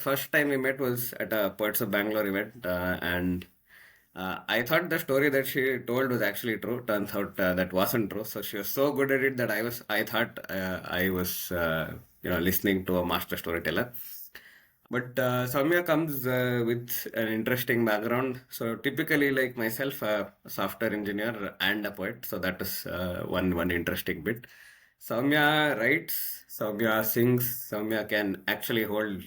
first time we met was at a Poets of Bangalore event, and I thought the story that she told was actually true. Turns out that wasn't true. So she was so good at it that I thought I was, listening to a master storyteller. But Soumya comes with an interesting background. So typically, like myself, a software engineer and a poet. So that is one interesting bit. Soumya writes, Soumya sings, Soumya can actually hold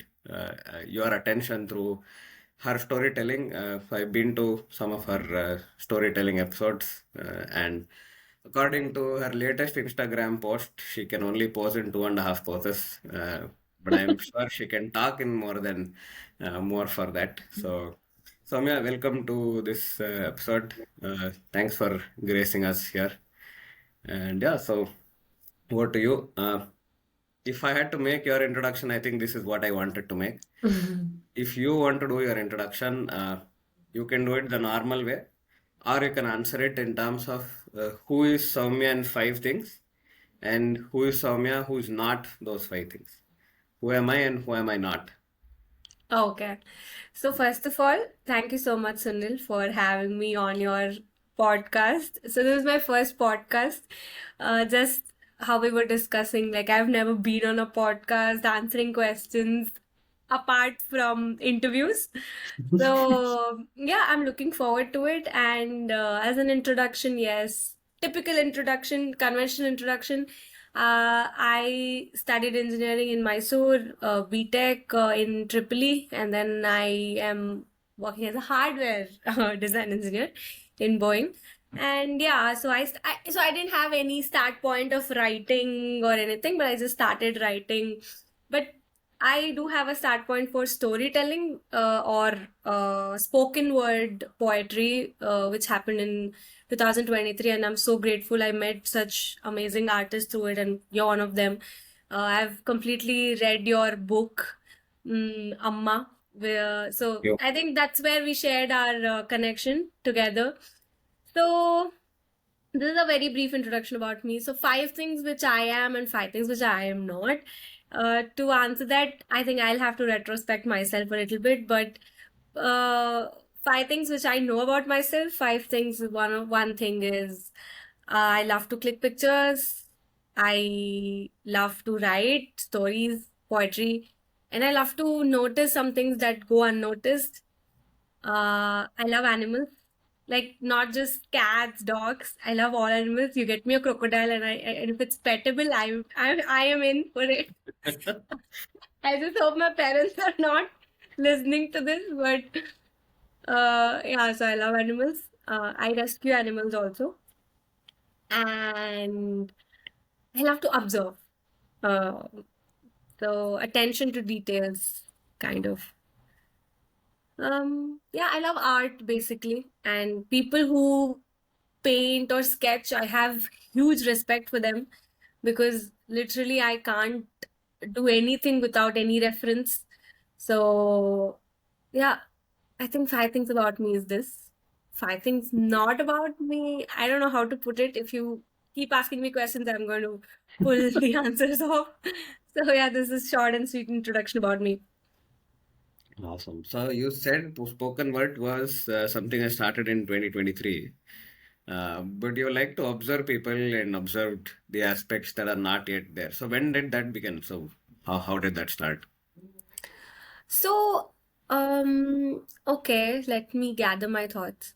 your attention through her storytelling. I've been to some of her storytelling episodes, and according to her latest Instagram post, she can only pose in 2.5 poses. But I'm sure she can talk in more for that. So, Soumya, welcome to this episode. Thanks for gracing us here. And yeah, so over to you. If I had to make your introduction, I think this is what I wanted to make. If you want to do your introduction, you can do it the normal way, or you can answer it in terms of who is Soumya in five things, and who is Soumya who is not those five things. Who am I and who am I not? Okay. So first of all, thank you so much, Sunil, for having me on your podcast. So this is my first podcast. Just how we were discussing, like I've never been on a podcast answering questions apart from interviews. So yeah, I'm looking forward to it. And as an introduction, yes, typical introduction, conventional introduction. I studied engineering in Mysore, BTech in Tripoli, and then I am working as a hardware design engineer in Boeing. And yeah, so I didn't have any start point of writing or anything, but I just started writing. But I do have a start point for storytelling or spoken word poetry, which happened in 2023, and I'm so grateful I met such amazing artists through it, and you're one of them. I've completely read your book, Amma. So You. I think that's where we shared our connection together. So this is a very brief introduction about me. So, five things which I am and five things which I am not. To answer that, I think I'll have to retrospect myself a little bit, but uh, five things which I know about myself. Five things. One thing is I love to click pictures. I love to write stories, poetry, and I love to notice some things that go unnoticed. I love animals, like not just cats, dogs. I love all animals. You get me a crocodile, and if it's pettable, I am in for it. I just hope my parents are not listening to this, but yeah. So I love animals. I rescue animals also, and I love to observe. Uh, so attention to details, kind of. Yeah, I love art basically, and people who paint or sketch, I have huge respect for them because literally I can't do anything without any reference. So, yeah, I think five things about me is this. Five things not about me. I don't know how to put it. If you keep asking me questions, I'm going to pull the answers off. So, yeah, this is short and sweet introduction about me. Awesome. So you said spoken word was something I started in 2023. But you like to observe people and observed the aspects that are not yet there. So when did that begin? So how did that start? So, okay, let me gather my thoughts.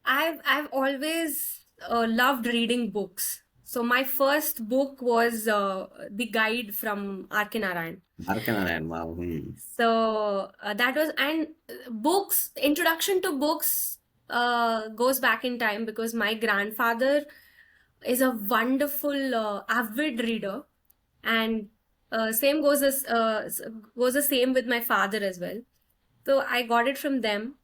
I've always loved reading books. So my first book was The Guide from R.K. Narayan. Arkanarayan, wow. Hmm. So that was, and books, introduction to books goes back in time because my grandfather is a wonderful avid reader, and same goes the same with my father as well. So I got it from them,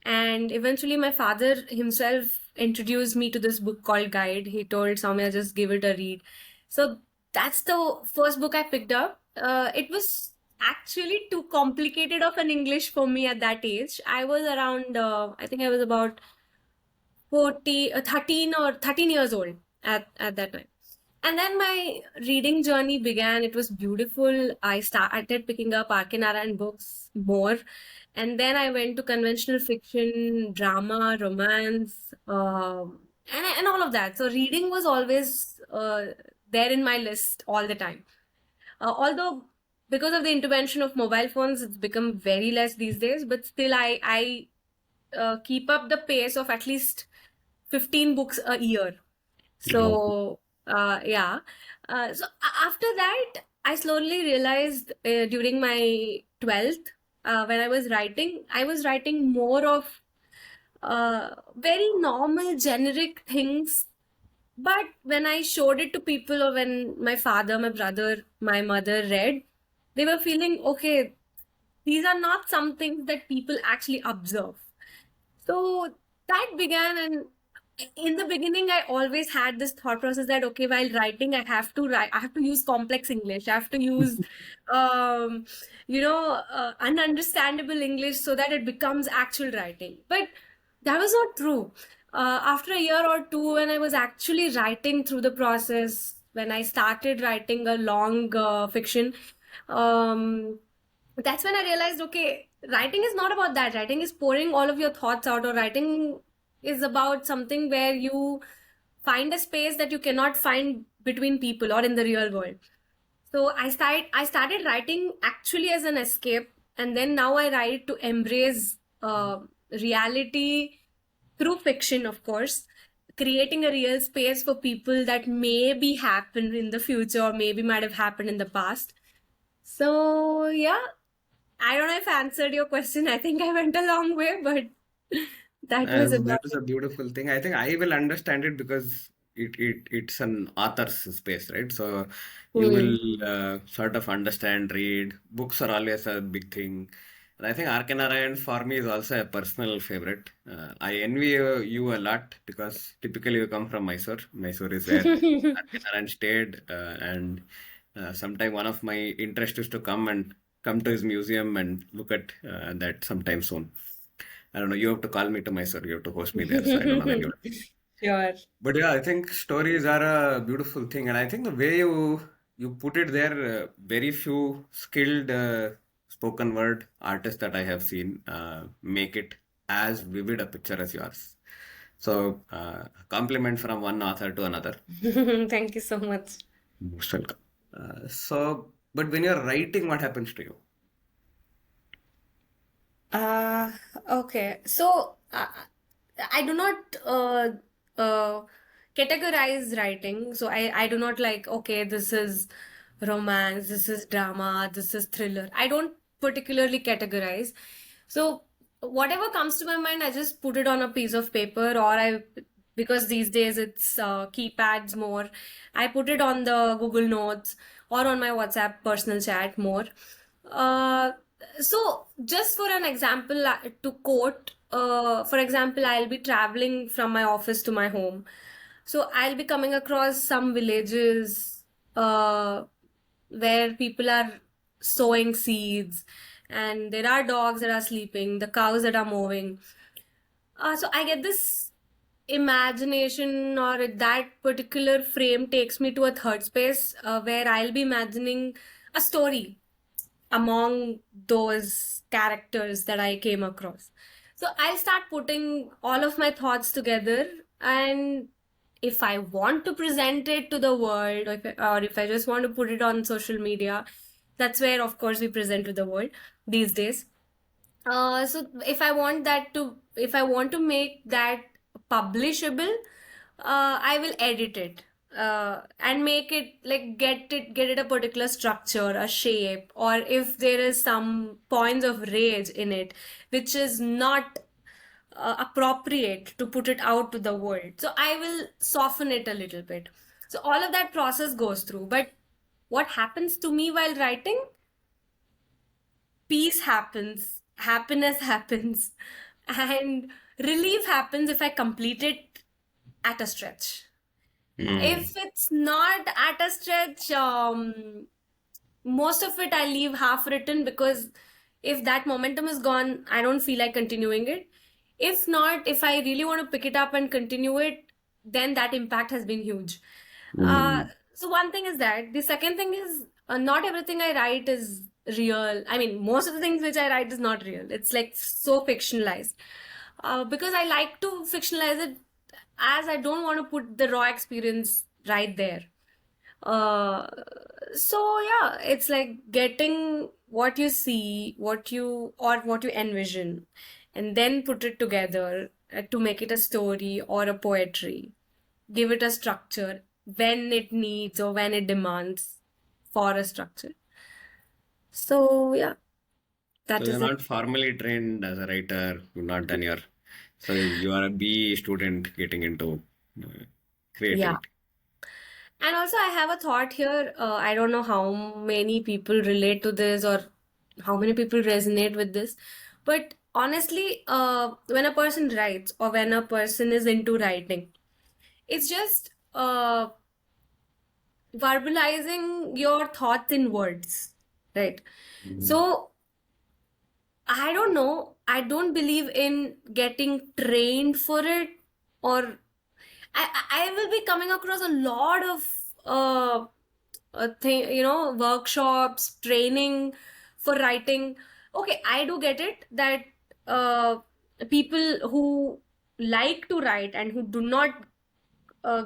and eventually my father himself introduced me to this book called Guide. He told Soumya, just give it a read. So that's the first book I picked up. It was actually too complicated of an English for me at that age. I was around, I think I was about 13 or 13 years old at that time. And then my reading journey began. It was beautiful. I started picking up Arkinara books more. And then I went to conventional fiction, drama, romance, and all of that. So reading was always there in my list all the time. Although because of the intervention of mobile phones, it's become very less these days. But still, I keep up the pace of at least 15 books a year. Oh. So, yeah. After that, I slowly realized during my 12th, when I was writing more of very normal, generic things. But when I showed it to people, or when my father, my brother, my mother read, they were feeling, okay, these are not some things that people actually observe. So that began, and in the beginning, I always had this thought process that okay, while writing, I have to use complex English, I have to use, um, ununderstandable English so that it becomes actual writing. But that was not true. After a year or two, when I was actually writing through the process, when I started writing a long fiction, um, that's when I realized, okay, writing is not about that. Writing is pouring all of your thoughts out, or writing is about something where you find a space that you cannot find between people or in the real world. So I started writing actually as an escape, and then now I write to embrace reality through fiction, of course, creating a real space for people that maybe happened in the future or maybe might have happened in the past. So yeah, I don't know if I answered your question. I think I went a long way, but that was That about is it. a beautiful thing. I think I will understand it because it's an author's space, right? So you Hmm. will sort of understand, read. Books are always a big thing. And I think Arkanarayan for me is also a personal favorite. I envy you a lot because typically you come from Mysore. Mysore is where Arkanarayan stayed, and sometime one of my interest is to come to his museum and look at that sometime soon. I don't know. You have to call me to Mysore. You have to host me there. So I don't know when you. Sure. But yeah, I think stories are a beautiful thing, and I think the way you put it there, very few skilled spoken word artists that I have seen make it as vivid a picture as yours. So compliment from one author to another. Thank you so much. Most welcome. But when you're writing, what happens to you? Uh, okay. So I do not uh, categorize writing. So I do not like, okay, this is romance, this is drama, this is thriller. I don't particularly categorize. So whatever comes to my mind, I just put it on a piece of paper, or because these days it's keypads more, I put it on the Google Notes or on my WhatsApp personal chat more. Uh, so, just for an example, to quote, for example, I'll be traveling from my office to my home. So, I'll be coming across some villages where people are sowing seeds, and there are dogs that are sleeping, the cows that are moving. So, I get this imagination, or that particular frame takes me to a third space where I'll be imagining a story among those characters that I came across. So I'll start putting all of my thoughts together, and if I want to present it to the world, or if I just want to put it on social media, that's where, of course, we present to the world these days. So if I want to make that publishable, I will edit it and make it like get it a particular structure, a shape, or if there is some points of rage in it, which is not appropriate to put it out to the world. So I will soften it a little bit. So all of that process goes through. But what happens to me while writing? Peace happens, happiness happens, and relief happens if I complete it at a stretch. Hmm. If it's not at a stretch, most of it I leave half written, because if that momentum is gone, I don't feel like continuing it. If not, if I really want to pick it up and continue it, then that impact has been huge. Uh, Hmm. So one thing is that. The second thing is not everything I write is real. I mean, most of the things which I write is not real. It's like so fictionalized. Because I like to fictionalize it as I don't want to put the raw experience right there. Uh, so yeah, it's like getting what you see, what you envision, and then put it together to make it a story or a poetry. Give it a structure when it needs or when it demands for a structure. So yeah, So that you're is it. not formally trained as a writer. You've not done your. So you are a B student getting into uh, Yeah. creativity. And also, I have a thought here. I don't know how many people relate to this or how many people resonate with this. But honestly, when a person writes or when a person is into writing, it's just verbalizing your thoughts in words, right? Mhm. So I don't know. I don't believe in getting trained for it, or I will be coming across a lot of workshops, training for writing. Okay, I do get it that uh, people who like to write and who do not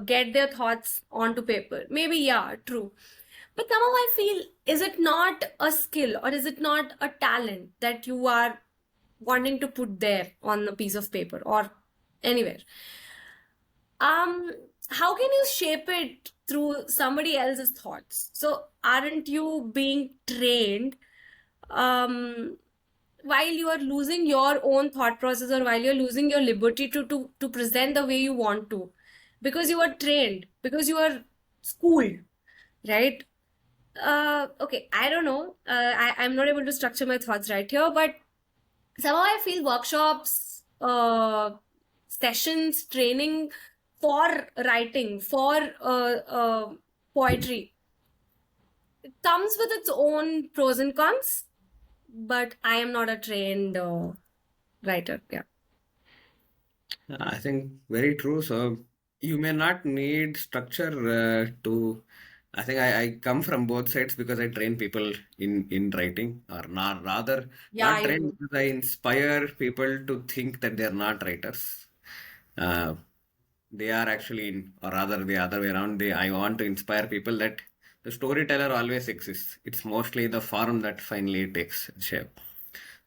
get their thoughts onto paper. Maybe, yeah, true. But somehow I feel, is it not a skill or is it not a talent that you are wanting to put there on a piece of paper or anywhere? Um, how can you shape it through somebody else's thoughts? So aren't you being trained um while you are losing your own thought process or while you're losing your liberty to present the way you want to? Because you are trained, because you are schooled, right? Okay, I don't know. I'm not able to structure my thoughts right here, but somehow I feel workshops, sessions, training for writing, for poetry, it comes with its own pros and cons, but I am not a trained writer. Yeah. I think very true. So you may not need structure to. I think I come from both sides because I train people in writing, or not rather Yeah, not you train do. because I inspire people to think that they're not writers. Uh, they are actually, or rather the other way around. I want to inspire people that the storyteller always exists. It's mostly the form that finally takes shape.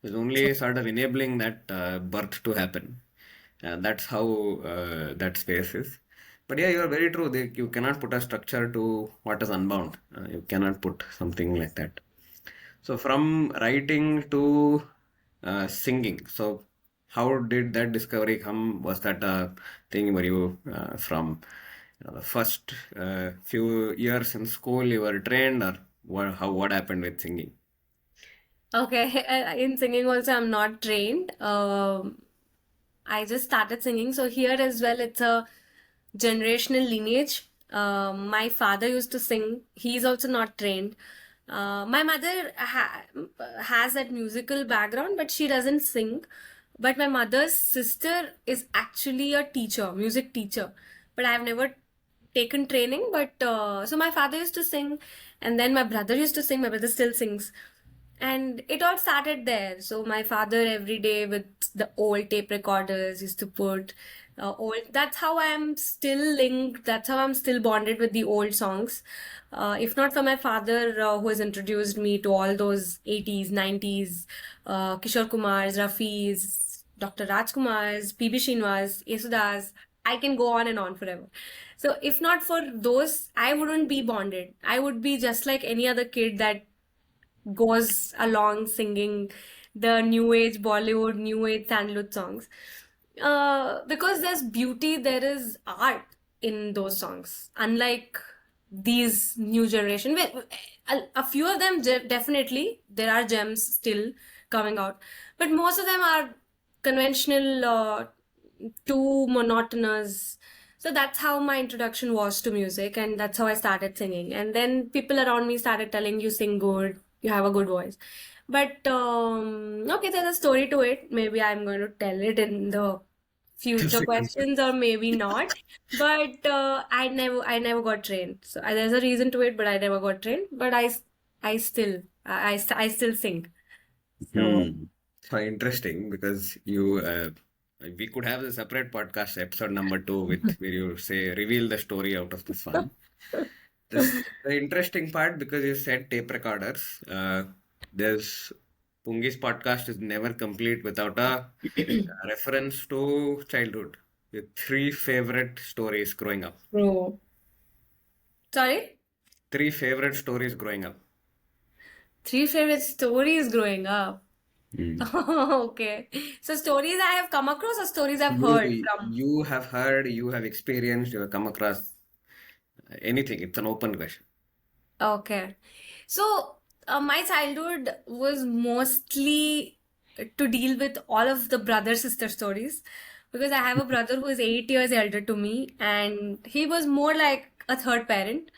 It's only sort of enabling that birth to happen. That's how that space is. But yeah, you are very true. You cannot put a structure to what is unbound. You cannot put something like that. So from writing to singing. So how did that discovery come? Was that a thing where you from the first few years in school you were trained, or what happened with singing? Okay, in singing also, I'm not trained. I just started singing. So here as well, it's a generational lineage. My father used to sing. He's also not trained. My mother has that musical background, but she doesn't sing. But my mother's sister is actually a teacher, music teacher. But I've never taken training. But so my father used to sing, and then my brother used to sing. My brother still sings. And it all started there. So my father every day with the old tape recorders used to put old. That's how I'm still linked. That's how I'm still bonded with the old songs. If not for my father, who has introduced me to all those 80s, 90s, Kishore Kumars, Rafis, Dr. Rajkumars, PB Srinivas, Yesudas. I can go on and on forever. So if not for those, I wouldn't be bonded. I would be just like any other kid that goes along singing the new age Bollywood, new age sandalwood songs. Because there's beauty, there is art in those songs. Unlike these new generation, a few of them definitely there are gems still coming out, but most of them are conventional, too monotonous. So that's how my introduction was to music, and that's how I started singing. And then people around me started telling, you sing good, you have a good voice. But okay, there's a story to it. Maybe I'm going to tell it in the future questions or maybe not. But I never got trained. So there's a reason to it, but I never got trained. But I still sing. So Hmm. So interesting because you we could have a separate podcast episode number 2 with where you say reveal the story out of this one. This the interesting part because you said tape recorders. There's Pungi's podcast is never complete without a reference to childhood. Your 3 favorite stories growing up. Bro. Sorry? 3 favorite stories growing up. 3 favorite stories growing up. Hmm. Okay. So stories I have come across or stories I've You heard from? you have heard, you have experienced, you have come across anything. It's an open question. Okay. So my childhood was mostly to deal with all of the brother sister stories because I have a brother who is 8 years elder to me, and he was more like a third parent.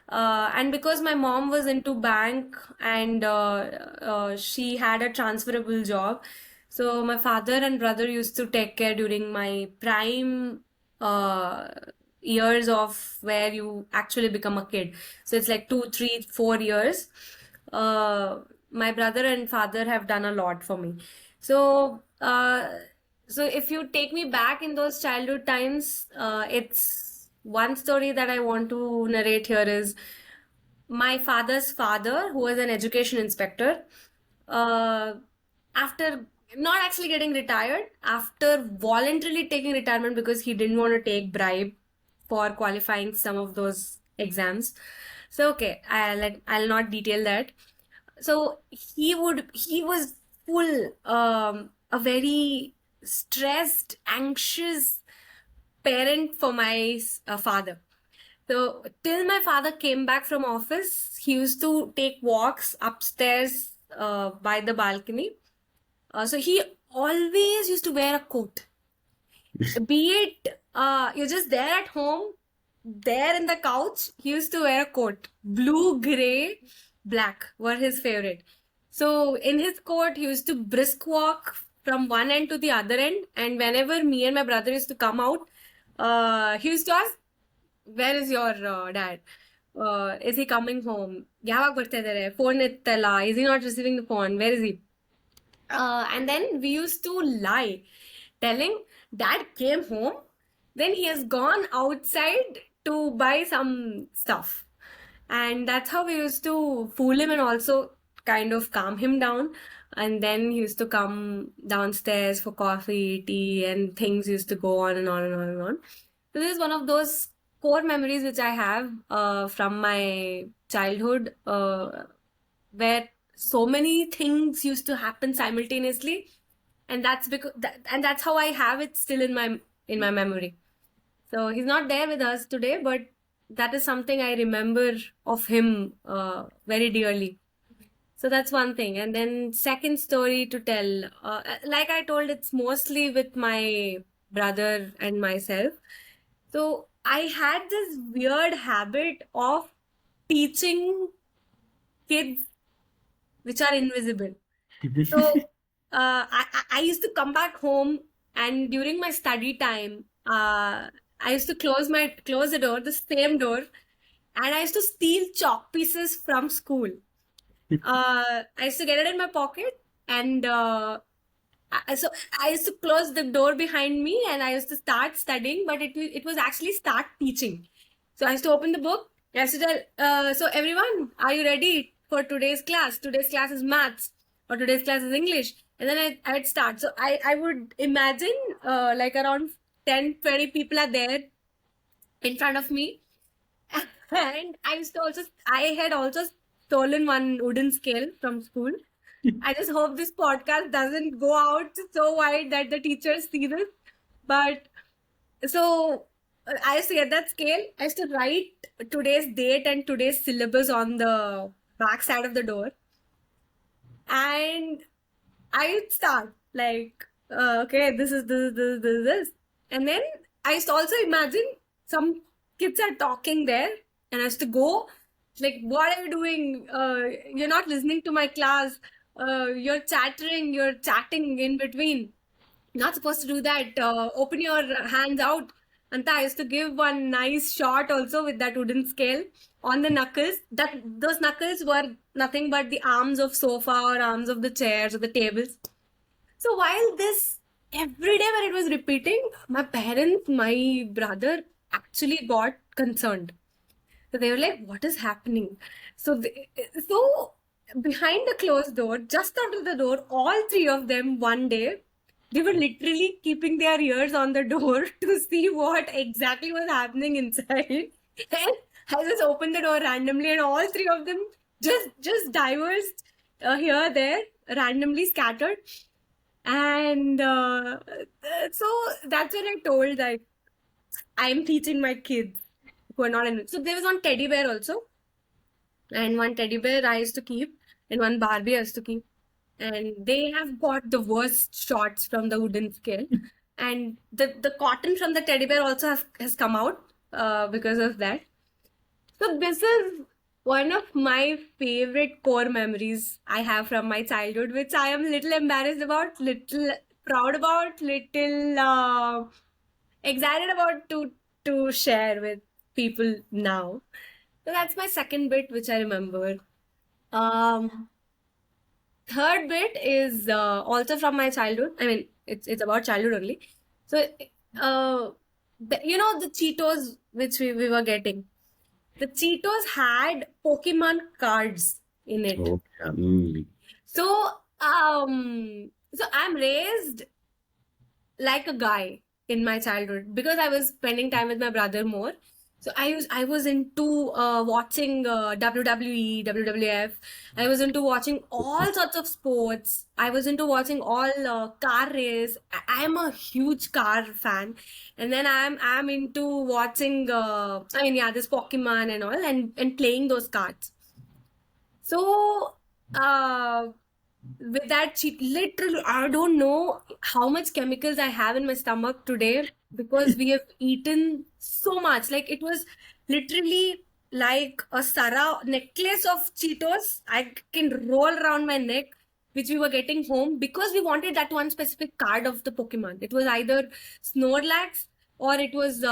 And because my mom was into bank and she had a transferable job, so my father and brother used to take care during my prime uh, years of where you actually become a kid. So it's like 2, 3, 4 years. Uh, my brother and father have done a lot for me. So, so if you take me back in those childhood times, it's one story that I want to narrate here is my father's father, who was an education inspector, uh, after not actually getting retired, after voluntarily taking retirement because he didn't want to take bribe for qualifying some of those exams. So okay, I'll not detail that. So he was full a very stressed, anxious parent for my father. So till my father came back from office, he used to take walks upstairs by the balcony. So he always used to wear a coat. Be it you're just there at home, there in the couch, he used to wear a coat. Blue, gray, black were his favorite. So in his coat, he used to brisk walk from one end to the other end. And whenever me and my brother used to come out, he used to ask, "Where is your dad? Is he coming home? ಯಾವಾಗ ಬರ್ತಾ ಇದಾರೆ? Phone ಎತ್ತಲ್ಲ. Is he not receiving the phone? Where is he?" And then we used to lie, telling dad came home, then he has gone outside to buy some stuff. And that's how we used to fool him and also kind of calm him down. And then he used to come downstairs for coffee, tea, and things used to go on and on and on and on. So this is one of those core memories which I have from my childhood, where so many things used to happen simultaneously, and that's how I have it still in my memory. So he's not there with us today, but that is something I remember of him very dearly. So that's one thing. And then second story to tell, like I told, it's mostly with my brother and myself. So I had this weird habit of teaching kids which are invisible. So I used to come back home, and during my study time, I used to close the door, the same door, and I used to steal chalk pieces from school. I used to get it in my pocket, and so I used to close the door behind me, and I used to start studying, but it was actually start teaching. So I used to open the book. I used to tell, so everyone, are you ready for today's class? Today's class is maths, or today's class is English. And then I'd start. So I would imagine like around 10, 20 people are there in front of me. And I had also stolen one wooden scale from school. I just hope this podcast doesn't go out so wide that the teachers see this. But so I used to get that scale. I used to write today's date and today's syllabus on the back side of the door. And I would start like, okay, this. And then I used to also imagine some kids are talking there, and I used to go, like, what are you doing? You're not listening to my class. You're chattering, you're chatting in between. not supposed to do that. Open your hands out. Anta, I used to give one nice shot also with that wooden scale on the knuckles. That those knuckles were nothing but the arms of sofa or arms of the chairs or the tables. So while this every day when it was repeating, my parents, my brother actually got concerned. So they were like, "What is happening?" So behind the closed door, just under the door, all three of them one day, they were literally keeping their ears on the door to see what exactly was happening inside. And I just opened the door randomly, and all three of them just diverged here, there, randomly scattered. And so that's when I told that I'm teaching my kids who are not in. So there was one teddy bear also, and one teddy bear I used to keep, and one Barbie I used to keep. And they have got the worst shots from the wooden scale. And the cotton from the teddy bear also has come out because of that. So this is one of my favorite core memories I have from my childhood, which I am little embarrassed about, little proud about, little excited about to share with people now. So that's my second bit, which I remember. Um, Third bit is also from my childhood. I mean, it's about childhood only. So, you know the Cheetos which we were getting. The Cheetos had Pokemon cards in it. Oh, yeah. Mm. So, so I'm raised like a guy in my childhood because I was spending time with my brother more. So I was into watching WWE, WWF. I was into watching all sorts of sports. I was into watching all car race. I'm a huge car fan, and then I'm into watching. I mean, yeah, this Pokemon and all, and playing those cards. So, with that cheat, literally, I don't know how much chemicals I have in my stomach today because we have eaten so much. Like, it was literally like a Sara necklace of Cheetos I can roll around my neck, which we were getting home because we wanted that one specific card of the Pokemon. It was either Snorlax or it was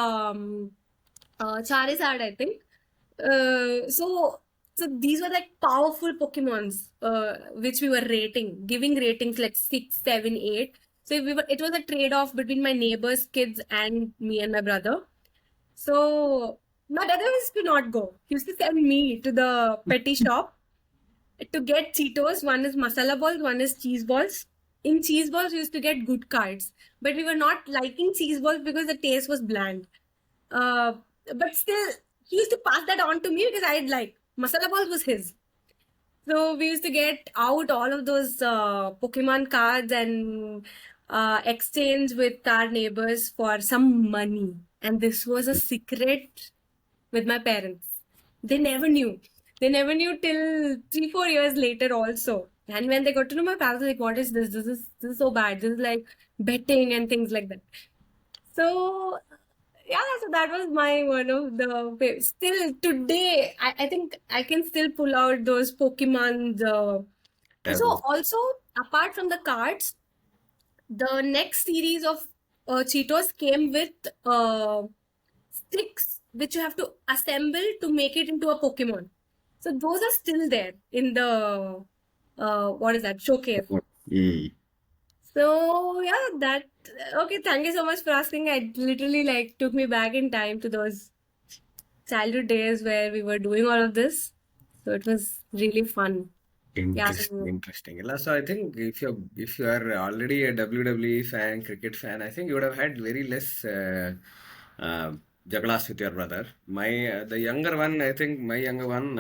Charizard, I think. So these were like powerful Pokemons, which we were giving ratings like 6, 7, 8. So it was a trade-off between my neighbor's kids and me and my brother. So my brother used to not go. He used to send me to the petty shop to get Cheetos. One is masala balls, one is cheese balls. In cheese balls, we used to get good cards, but we were not liking cheese balls because the taste was bland. Uh, but still, he used to pass that on to me because I'd like masala balls was his. So we used to get out all of those Pokemon cards and exchange with our neighbors for some money. And this was a secret with my parents. They never knew. They never knew till 3, 4 years later also. And when they got to know, my parents were like, what is this? This is so bad. This is like betting and things like that. So yeah, so that was my one of the still today. I think I can still pull out those Pokemon. So Terrible. also apart from the cards, the next series of Cheetos came with sticks which you have to assemble to make it into a Pokemon. So those are still there in the what is that showcase. Mm. So yeah, that okay. Thank you so much for asking. It literally like took me back in time to those childhood days where we were doing all of this. So it was really fun. Yeah. Interesting, So interesting. Yeah, so I think if you are already a WWE fan, cricket fan, I think you would have had very less uh, jaglas with your brother. The younger one, I think my younger one,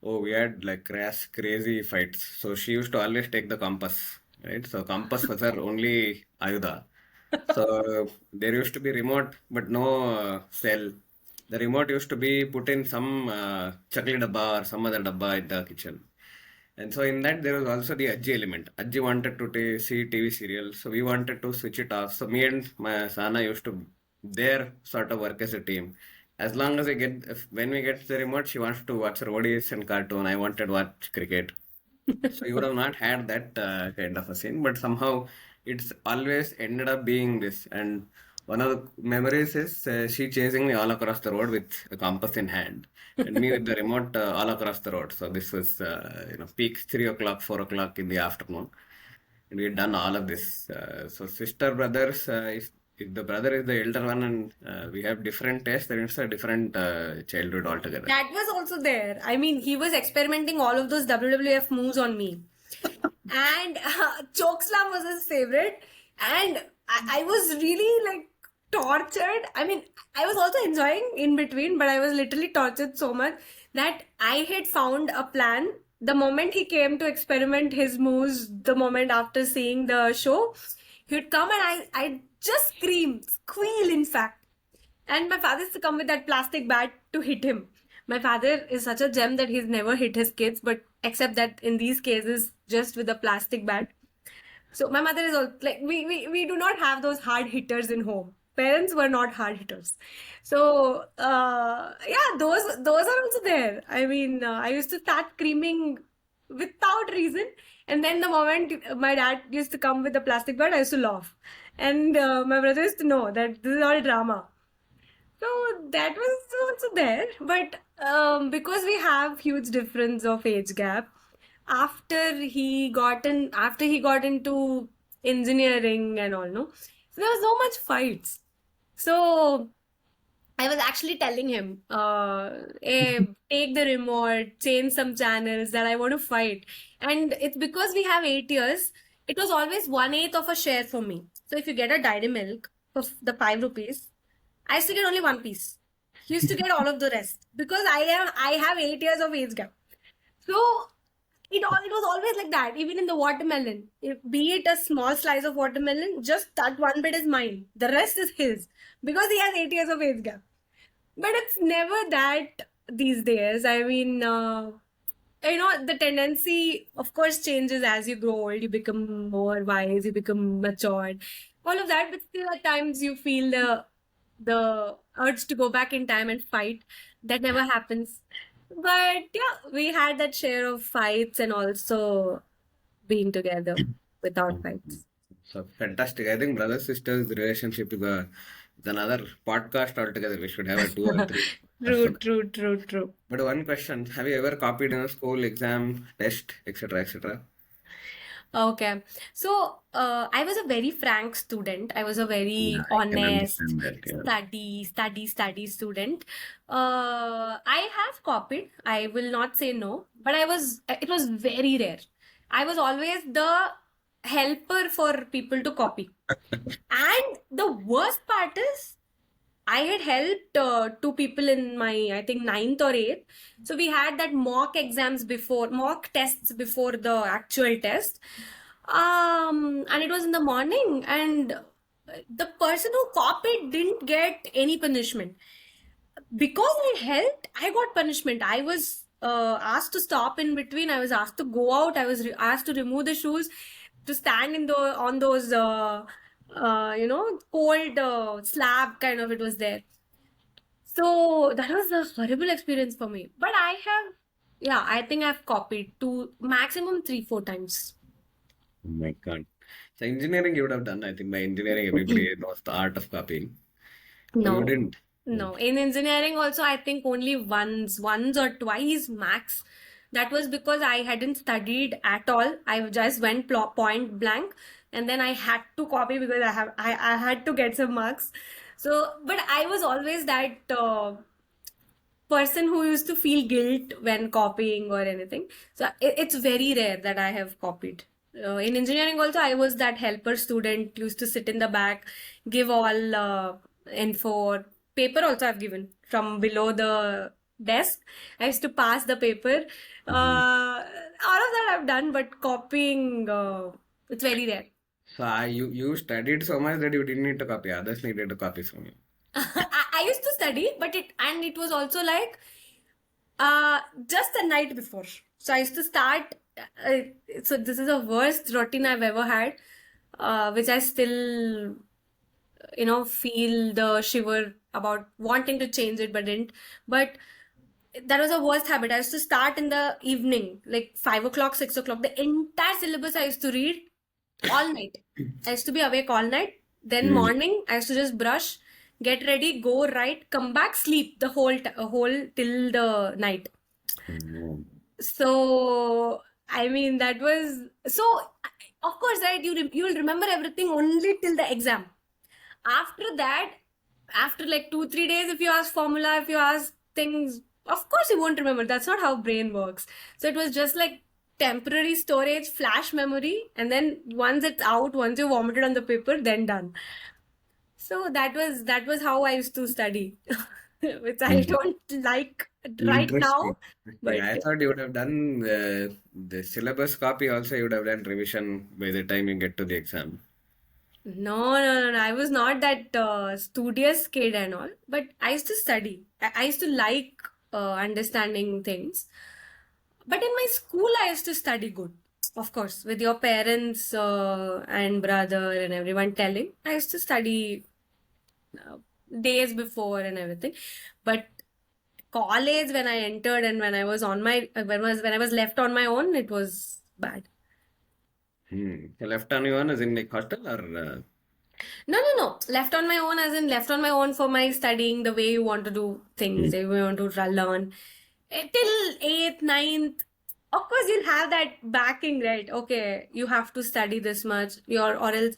oh, we had like crazy fights. So she used to always take the compass, right? So compass was her only ayuda. So there used to be remote, but no cell. The remote used to be put in some chakli dabba or some other dabba in the kitchen. And so in that there was also the Ajji element. Ajji wanted to see TV serials, so we wanted to switch it off. So me and my Sana used to there sort of work as a team. As long as when we get the remote, she wants to watch her ODs and cartoon. I wanted to watch cricket. So you would have not had that kind of a scene, but somehow it's always ended up being this. And one of the memories is she chasing me all across the road with a compass in hand, and me with the remote all across the road. So this was peak 3 o'clock, 4 o'clock in the afternoon, and we had done all of this. So sister brothers, if the brother is the elder one, and we have different tastes, then it's a different childhood altogether. That was also there. I mean, he was experimenting all of those WWF moves on me. And Chokeslam was his favorite. And I was really like tortured. I mean, I was also enjoying in between, but I was literally tortured so much that I had found a plan. The moment he came to experiment his moves, the moment after seeing the show, he'd come and I just scream, squeal, in fact. And my father used to come with that plastic bat to hit him. My father is such a gem that he's never hit his kids, but except that in these cases, just with a plastic bat. So my mother is all like, we do not have those hard hitters in home. Parents were not hard hitters. So yeah, those are also there. I mean, I used to start screaming without reason, and then the moment my dad used to come with the plastic bat, I used to laugh, and my brother used to know that this is all drama. So that was also there, but because we have huge difference of age gap, after he got into engineering and all, no, so there was so much fights. So I was actually telling him, take the remote, change some channels that I want to fight. And it's because we have 8 years, it was always 1/8 of a share for me. So if you get a dairy milk for the 5 rupees, I used to get only one piece. He used to get all of the rest because I have 8 years of age gap. So it was always like that. Even in the watermelon, be it a small slice of watermelon, just that one bit is mine. The rest is his because he has 8 years of age gap. But it's never that these days. I mean, the tendency, of course, changes as you grow old. You become more wise, you become matured, all of that. But still, at times, you feel the urge to go back in time and fight. That never happens. But yeah, we had that share of fights and also being together without fights. So fantastic. I think brother sisters relationship is another podcast altogether. We should have a 2 or 3. True. But one question: have you ever copied in a school exam, test, etc., etc.? Okay. So, I was a very frank student. I was a very Yeah, I can honest, understand that. Yeah. study student. I have copied. I will not say no, but it was very rare. I was always the helper for people to copy. And the worst part is, I had helped two people in my, I think, ninth or eighth. So we had that mock tests before the actual test. And it was in the morning, and the person who copied didn't get any punishment. Because I helped, I got punishment. I was asked to stop in between. I was asked to go out. I was asked to remove the shoes, to stand on those cold slab kind of, it was there. So that was a horrible experience for me. But I think I've copied two, maximum 3-4 times. Oh my God. So engineering you would have done. I think by engineering everybody knows the art of copying. So you No, didn't. no. In engineering also, I think only once or twice max. That was because I hadn't studied at all. I just went point blank, and then I had to copy because I had to get some marks. So, but I was always that person who used to feel guilt when copying or anything. So it's very rare that I have copied. In engineering also, I was that helper student, used to sit in the back, give all info. Or paper also I've given from below the desk. I used to pass the paper. All of that I've done, but copying, it's very rare. So you studied so much that you didn't need to copy. Others needed to copy from you. I used to study, but it was also like just the night before. So I used to start. So this is the worst routine I've ever had, which I still, feel the shiver about wanting to change it, but didn't. But that was a worst habit. I used to start in the evening, like 5 o'clock, 6 o'clock. The entire syllabus I used to read all night. I used to be awake all night. Then Mm. morning, I used to just brush, get ready, go write, come back, sleep the whole till the night. Mm. So I mean that was so. Of course, right? You will remember everything only till the exam. After that, after like 2 3 days, if you ask formula, if you ask things, of course you won't remember. That's not how brain works. So it was just like temporary storage, flash memory, and then once it's out, once you vomited on the paper, then done. So that was how I used to study, which I Mm. don't like right Interesting. now, Interesting. but I thought you would have done the syllabus copy also, you would have done revision by the time you get to the exam. no, no, no, no. I was not that studious kid and all, but I used to study. I used to like understanding things. But in my school, I used to study good. Of course, with your parents and brother and everyone telling, I used to study uh, days before and everything. But college, when I entered and when I was on my when I was left on my own, it was bad. Hmm. Left on you one is in like hostel or No, no, no. Left on my own, as in left on my own for my studying the way you want to do things, Hmm. the way you want to learn. Till eighth, ninth, of course, you'll have that backing, right? Okay, you have to study this much, or else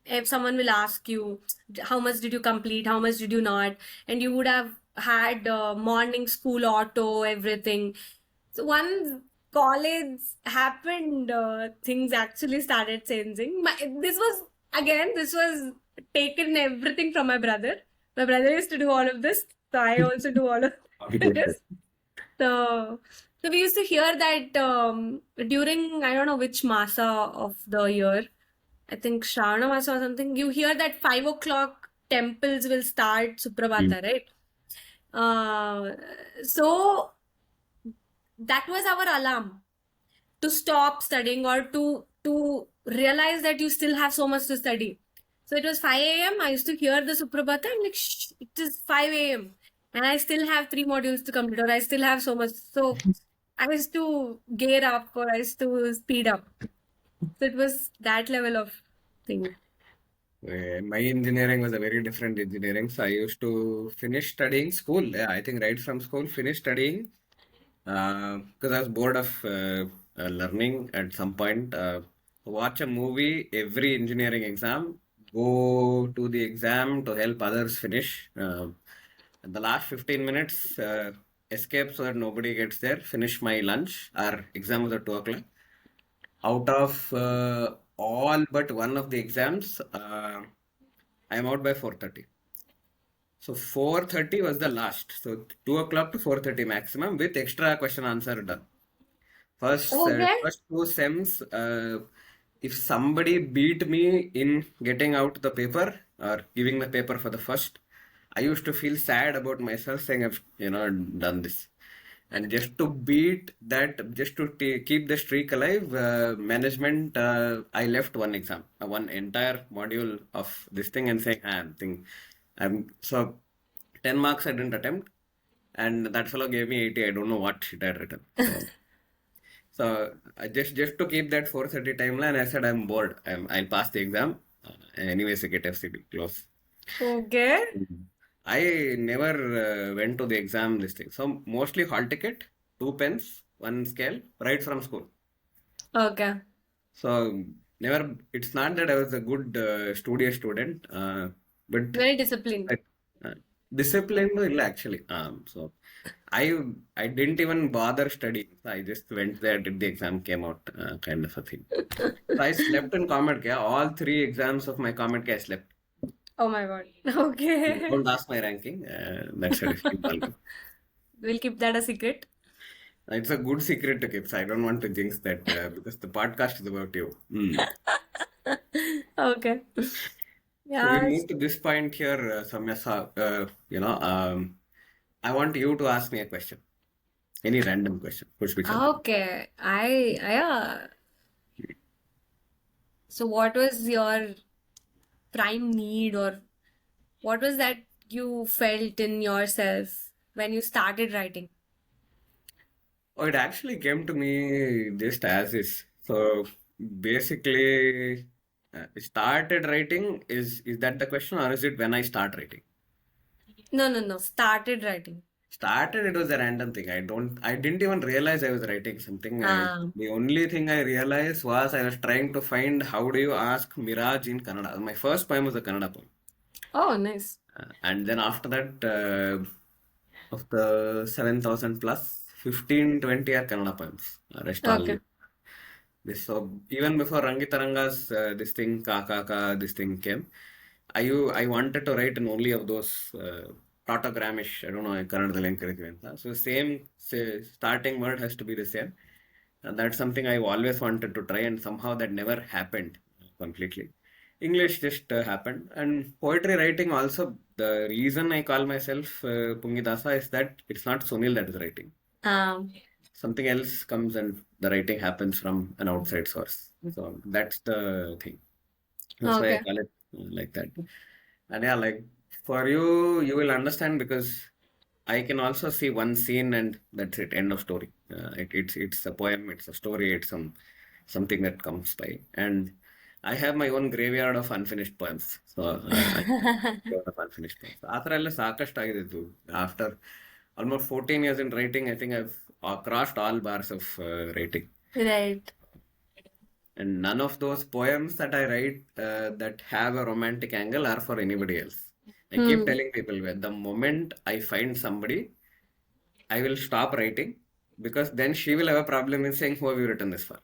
if someone will ask you, how much did you complete, how much did you not, and you would have had morning school auto, everything. So once college happened, things actually started changing. This was taken everything from my brother. My brother used to do all of this, so I also do all of Good. this. So, so we used to hear that during, I don't know which masa of the year, I think Shravana Masa or something, you hear that 5 o'clock temples will start Hmm. Suprabhata, right? Uh, so that was our alarm to stop studying or to realize that you still have so much to study. So it was 5 a.m. I used to hear the Suprabhata and like, shh, it is 5 a.m. and I still have 3 modules to complete or I still have so much. So I used to gear up or I used to speed up. So it was that level of thing. My engineering was a very different engineering. So I used to finish studying school. Yeah, I think right from school, finish studying because I was bored of learning at some point. Watch a movie every engineering exam, go to the exam to help others finish. The last 15 minutes, escape so that nobody gets there, finish my lunch. Our exam was at 2 o'clock. Out of all but one of the exams, I am out by 4:30. So 4:30 was the last. So 2 o'clock to 4:30 maximum with extra question answer done. Okay. First two sems, if somebody beat me in getting out the paper or giving the paper for the first, I used to feel sad about myself saying I've done this. And just to beat that, just to keep the streak alive, management, I left one exam, one entire module of this thing and saying, I'm so 10 marks I didn't attempt, and that fellow gave me 80. I don't know what shit I had written. So I just to keep that 4:30 timeline, I said I'm bored. I'll pass the exam. Anyways, I get FCB close. Okay. Mhm. I never went to the exam this thing. So mostly hall ticket, two pens, one scale, right from school. Okay. So never. It's not that I was a good studious student, but Very disciplined. I, uh, disciplined illa actually. So I I didn't even bother studying. I just went there, did the exam, came out, kind of a thing. So I slept in Comet K. All three exams of my Comet K, I slept. Oh my God. Okay. Don't ask my ranking. That's a different ballgame. We'll keep that a secret. It's a good secret to keep. So I don't want to jinx that because the podcast is about you. Hmm. Okay. So we'll Yeah. move to this point here, Samya. I want you to ask me a question. Any random question. Kuch bhi chalta. Okay. Yeah. So what was your prime need or what was that you felt in yourself when you started writing? Oh, it actually came to me just as is. So basically, started writing is that the question, or is it when I start writing? No, no, no. Started writing. Started, it was a random thing. I didn't even realize I was writing something. Ah. The only thing I realized was I was trying to find how do you ask Mirage in Kannada. My first poem was a Kannada poem. Oh, nice. And then after that, of the 7,000 plus, 15, 20 are Kannada poems. Rest all. Okay. This, so even before Rangitaranga's this thing, this thing came, I wanted to write in only of those tautogramish, I don't know, Kannadದಲ್ಲಿ ಹೆಂಗ್ ಕರಿತೀವಿ ಅಂತ. So same starting word has to be the same. And that's something I've always wanted to try, and somehow that never happened completely. English just happened. And poetry writing also, the reason I call myself Pungidasa is that it's not Sunil that is writing. Um, Something else comes and the writing happens from an outside source. So that's the thing. That's why I okay. call it like that. And yeah, like for you, you will understand because I can also see one scene and that's it, end of story. It's a poem, it's a story, it's something that comes by. And I have my own graveyard of unfinished poems. So I graveyard of unfinished poems. ಆ ಥರ ಎಲ್ಲ ಸಾಕಷ್ಟು ಆಗಿದೆ ಇದು. After almost 14 years in writing, I think I've crossed all bars of writing. Right. And none of those poems that I write that have a romantic angle are for anybody else. I keep telling people that the moment I find somebody, I will stop writing because then she will have a problem in saying, who have you written this for?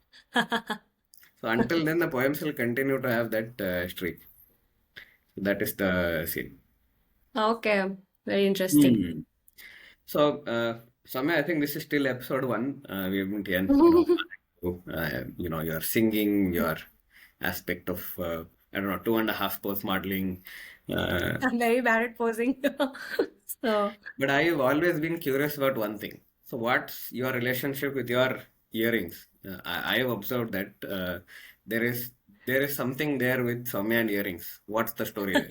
So until then, the poems will continue to have that streak. That is the scene. Okay. Very interesting. So, Samya, I think this is still episode 1. We haven't yet, your singing, your aspect of, I don't know, 2.5 post modeling. I'm very bad at posing. So, But I've always been curious about one thing. So, what's your relationship with your earrings? I have observed that there is something there with Samya and earrings. What's the story there?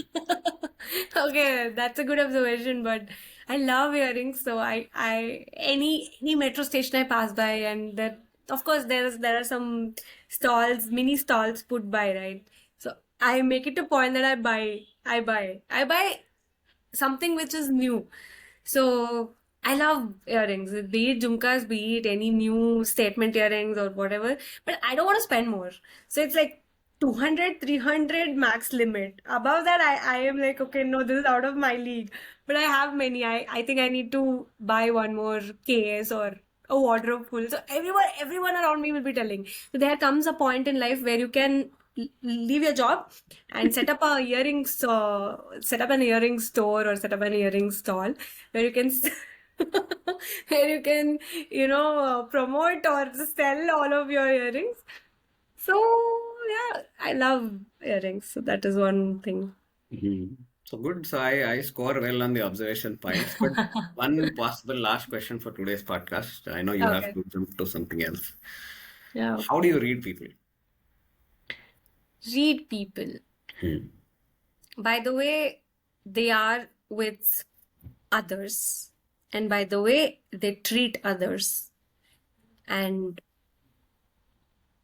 okay, that's a good observation, but I love earrings, so any metro station I pass by, and that of course there are some stalls, mini stalls put by, right? So I make it a point that I buy something which is new. So I love earrings, be it jhumkas, be it any new statement earrings or whatever, but I don't want to spend more. So it's like 200, 300 max limit. Above that, I am like, okay, no, this is out of my league. But I have many. I think I need to buy one more case or a wardrobe full. So everyone around me will be telling. So there comes a point in life where you can leave your job and set up set up an earring store or set up an earring stall where you can where you can promote or sell all of your earrings. So yeah, I love earrings. So that is one thing. So good. So I score well on the observation points. But one possible last question for today's podcast. I know you have Okay. to jump to something else. Yeah. How do you read people? Read people. By the way they are with others, and by the way they treat others, and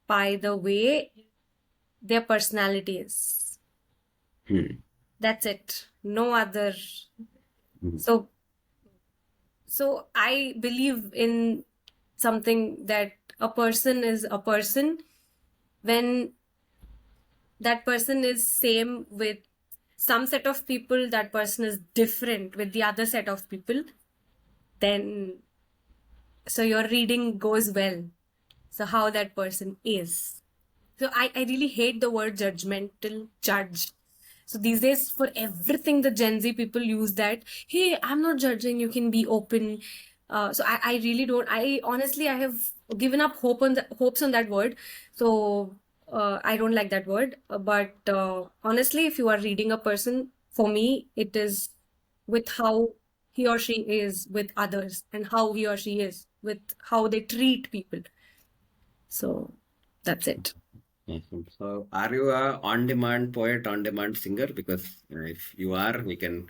by the way their personality is. That's it. No other. So I believe in something that a person is a person when that person is same with some set of people, that person is different with the other set of people, then so your reading goes well. So how that person is. So I really hate the word judgmental, judge. So these days, for everything, the Gen Z people use that. Hey, I'm not judging. You can be open. So I really don't. Honestly, I have given up hopes on that word. So I don't like that word. But honestly, if you are reading a person, for me, it is with how he or she is with others and how he or she is with how they treat people. So that's it. Awesome. So are you a on-demand poet, on-demand singer? Because if you are, we can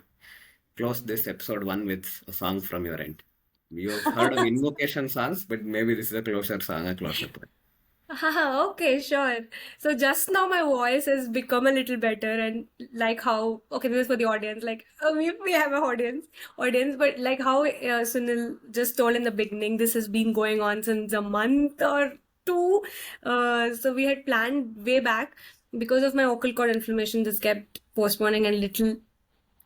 close this episode 1 with a song from your end. You've heard of invocation songs, but maybe this is a closer song, a closer play. Okay, sure. So just now my voice has become a little better, and like how, okay, this is for the audience. Like we have an audience, but like how Sunil just told in the beginning, this has been going on since a month or two. So we had planned way back because of my vocal cord inflammation, just kept postponing and little.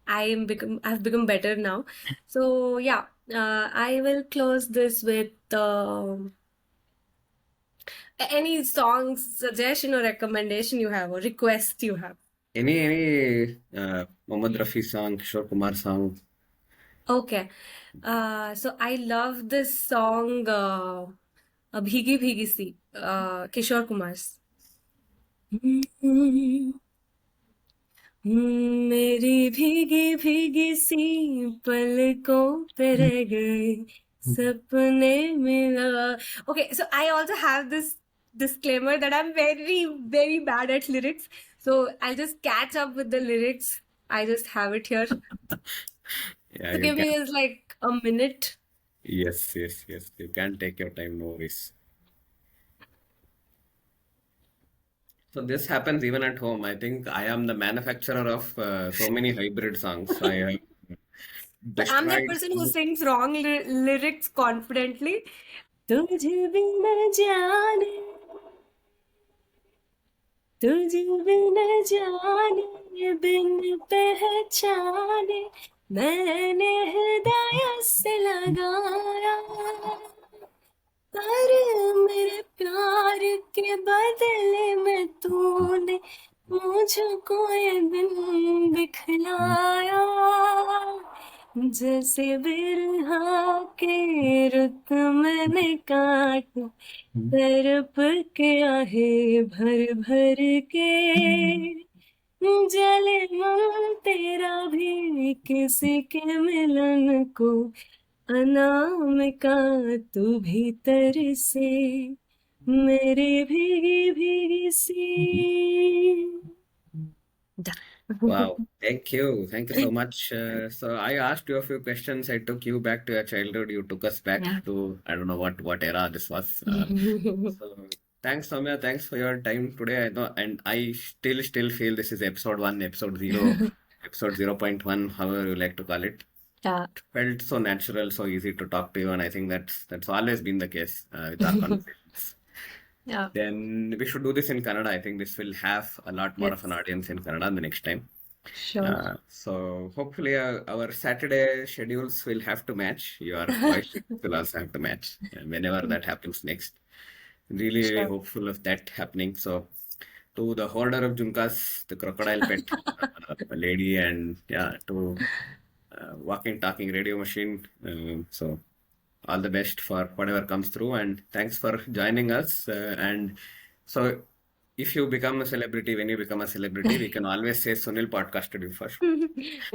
I've become better now. So yeah, I will close this with. Any song suggestion or recommendation you have or request you have? Any Mohammad Rafi song, Kishore Kumar song? Okay. So I love this song, Bhigi Bhigi Si, Kishore Kumar's. मेरी भीगी भीगी सी पलकों पे रह गए सपने मिला. Okay, so I also have this disclaimer that I'm very, very bad at lyrics. So I'll just catch up with the lyrics. I just have it here. Yeah, So you give can. me just like a minute. Yes, yes, yes. You can take your time, no worries. So this happens even at home. I think I am the manufacturer of so many hybrid songs. I have So I'm that destroyed. person who sings wrong lyrics confidently. तुझे बिना जाने तुझे बिन जाने बिन पहचाने मैंने हृदय से लगाया पर मेरे प्यार के बदले में तूने मुझको ये दिन दिखलाया जैसे बिरहा के रुत मैंने काट तड़प के आहे भर भर के जले मन तेरा भी किसी के मिलन को अनामिका तू भीतर से मेरी भीगी भीगी सी. Done. Wow, thank you. Thank you so much. So I asked you a few questions. I took you back to your childhood. You took us back Yeah. to I don't know what era this was. So thanks, Soumya. Thanks for your time today. I know, and I still feel this is episode one, episode zero, episode 0.1, however you like to call it. Yeah. Felt so natural, so easy to talk to you, and I think that's always been the case with our conversations. Yeah. Then we should do this in Kannada. I think this will have a lot more of an Yes. audience in Kannada the next time. Sure. So hopefully our Saturday schedules will have to match. Your voice schedules will also have to match whenever that happens next. Really, really Sure. hopeful of that happening. So to the hoarder of Junkas, the crocodile pet lady, and yeah, to walking, talking radio machine. So all the best for whatever comes through, and thanks for joining us. And so if you become a celebrity, when you become a celebrity, we can always say Sunil podcasted you first. Thank